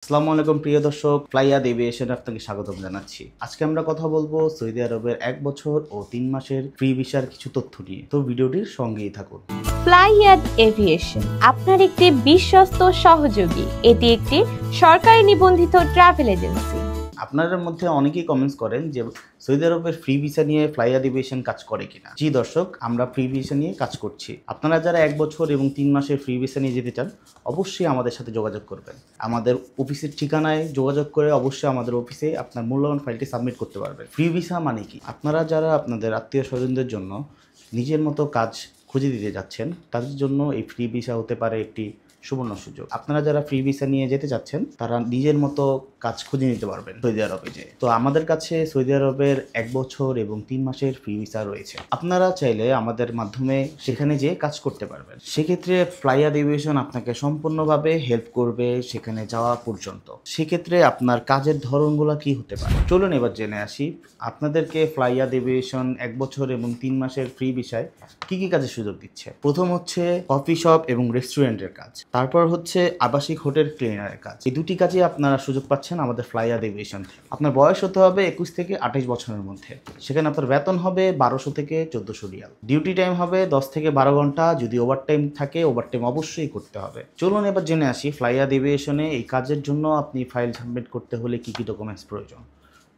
আসসালামু আলাইকুম প্রিয় দর্শক, ফ্লাইয়াদ এভিয়েশনে আপনাকে স্বাগতম জানাচ্ছি। আজকে আমরা কথা বলবো সৌদি আরবের 1 বছর ও 3 মাসের ফ্রি ভিসার কিছু তথ্য নিয়ে। তো ভিডিওটির সঙ্গেই থাকুন। ফ্লাইয়াদ এভিয়েশন আপনার একটি বিশ্বস্ত সহযোগী। এটি একটি সরকারি নিবন্ধিত ট্রাভেল এজেন্সি। আপনাদের মধ্যে অনেকেই কমেন্টস করেন যে সৌদি আরবের ফ্রি ভিসা নিয়ে ফ্লাইয়াদ এভিয়েশন কাজ করে কিনা। জি দর্শক, আমরা ফ্রি ভিসা নিয়ে কাজ করছি। আপনারা যারা 1 বছর এবং 3 মাসের ফ্রি ভিসা নিয়ে যেতে চান, অবশ্যই আমাদের সাথে যোগাযোগ করবেন। আমাদের অফিসের ঠিকানায় যোগাযোগ করে অবশ্যই আমাদের অফিসে আপনার মূল্যবান ফাইলটি সাবমিট করতে পারবেন। ফ্রি ভিসা মানে কি? আপনারা যারা আপনাদের আত্মীয় স্বজনদের জন্য নিজের মতো কাজ খুঁজে দিতে যাচ্ছেন, তাদের জন্য এই ফ্রি ভিসা হতে পারে একটি সুবর্ণ সুযোগ। আপনারা যারা ফ্রি ভিসা নিয়ে যেতে চাচ্ছেন, তারা নিজের মতো কাজ খুঁজে নিতে পারবেন সৌদি আরবে যে। তো আমাদের কাছে সৌদি আরবের 1 বছর এবং 3 মাসের ফ্রি ভিসা রয়েছে। আপনারা চাইলে আমাদের মাধ্যমে সেখানে যেয়ে কাজ করতে পারবেন। সেক্ষেত্রে ফ্লাইয়াদ এভিয়েশন আপনাকে সম্পূর্ণভাবে হেল্প করবে সেখানে যাওয়া পর্যন্ত। সেক্ষেত্রে আপনার কাজের ধরনগুলো কি হতে পারে, চলুন এবার জেনে আসি। আপনাদেরকে ফ্লাইয়াদ এভিয়েশন 1 বছর এবং 3 মাসের ফ্রি ভিসায় কি কি কাজের সুযোগ দিচ্ছে। প্রথম হচ্ছে কফি শপ এবং রেস্টুরেন্টের কাজ, তারপর হচ্ছে আবাসিক হোটেল ক্লিনারের কাজ। এই দুটি কাজে আপনারা সুযোগ পাচ্ছেন আমাদের ফ্লাইয়াদ এভিয়েশন। আপনার বয়স হতে হবে 21 থেকে 28 বছরের মধ্যে। সেখানে আপনার বেতন হবে 1200 থেকে 1400 রিয়াল। ডিউটি টাইম হবে 10 থেকে 12 ঘন্টা। যদি ওভারটাইম থাকে, ওভারটাইম অবশ্যই করতে হবে। চলুন এবার জেনে আসি ফ্লাইয়াদ এভিয়েশনে এই কাজের জন্য আপনি ফাইল সাবমিট করতে হলে কি কি ডকুমেন্টস প্রয়োজন।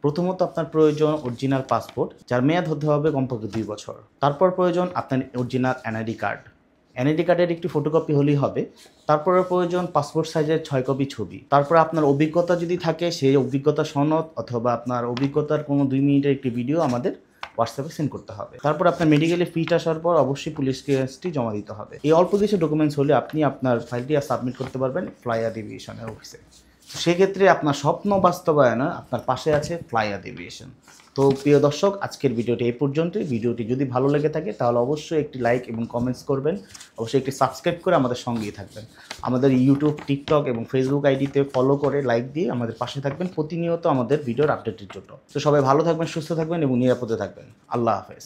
প্রথমত আপনার প্রয়োজন অরিজিনাল পাসপোর্ট, যার মেয়াদ হতে হবে কমপক্ষে 2 বছর। তারপর প্রয়োজন আপনার অরিজিনাল এনআইডি কার্ড। এনআইডি কার্ডের একটি ফটোকপি হলেই হবে। তারপরে প্রয়োজন পাসপোর্ট সাইজের 6 কপি ছবি। তারপরে আপনার অভিজ্ঞতা যদি থাকে, সেই অভিজ্ঞতা সনদ অথবা আপনার অভিজ্ঞতার কোনো 2 মিনিটের একটি ভিডিও আমাদের হোয়াটসঅ্যাপে সেন্ড করতে হবে। তারপর আপনার মেডিকেলে ফিট আসার পর অবশ্যই পুলিশ ক্লিয়ারেন্সটি জমা দিতে হবে। এই অল্প কিছু ডকুমেন্টস হলে আপনি আপনার ফাইলটি সাবমিট করতে পারবেন ফ্লাইয়াদ এভিয়েশনের অফিসে। সেক্ষেত্রে আপনার স্বপ্ন বাস্তবায়নে আপনার পাশে আছে ফ্লাইয়াদ এভিয়েশন। তো প্রিয় দর্শক, আজকের ভিডিওটি এই পর্যন্তই। ভিডিওটি যদি ভালো লেগে থাকে তাহলে অবশ্যই একটি লাইক এবং কমেন্টস করবেন। অবশ্যই একটি সাবস্ক্রাইব করে আমাদের সঙ্গেই থাকবেন। আমাদের ইউটিউব, টিকটক এবং ফেসবুক আইডিতে ফলো করে লাইক দিয়ে আমাদের পাশে থাকবেন প্রতিনিয়ত আমাদের ভিডিওর আপডেটের জন্য। তো সবাই ভালো থাকবেন, সুস্থ থাকবেন এবং নিরাপদে থাকবেন। আল্লাহ হাফেজ।